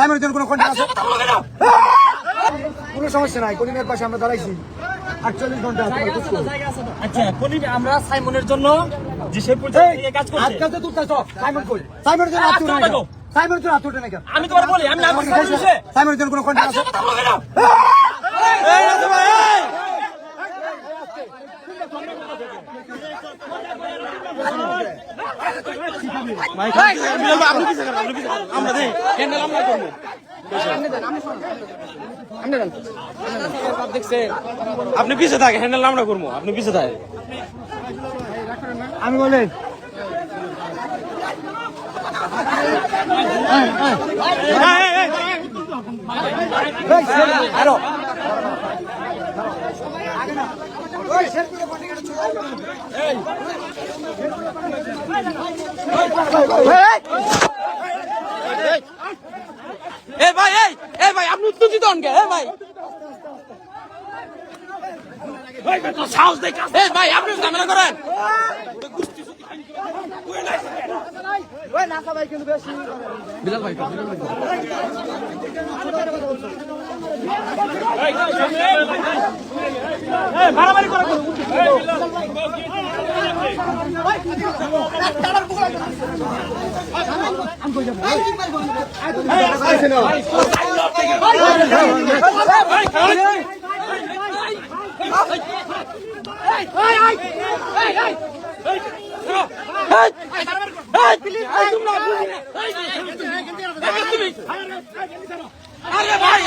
সাইমনের জন্য কোনো কন্ডিশন আছে? কোনো সমস্যা নাই, কলিমের পাশে আমরা দাঁড়াইছি 48 ঘন্টা। আচ্ছা কলিম আমরা সাইমনের জন্য যে সে পর্যন্ত কাজ করছে আজকাল তো তুলতাছ সাইমন কই? সাইমনের জন্য আত্মটা নাই, সাইমনের জন্য আত্মটা নাই। আমি তোমার বলি আমি নাম বলছি সাইমনের জন্য কোনো কন্ডিশন আছে? এই রাজু ভাই আপনি পিছে থাকে হ্যান্ডেল আমরা করবো, আপনি পিছে থাকে। আমি বলেন ভাই আপনি উত্তেজিত হন কে? ভাই সাহস দেখা ভাই আপনি ঝামেলা করেন। বিলাল ভাই মারামারি করে আরে ভাই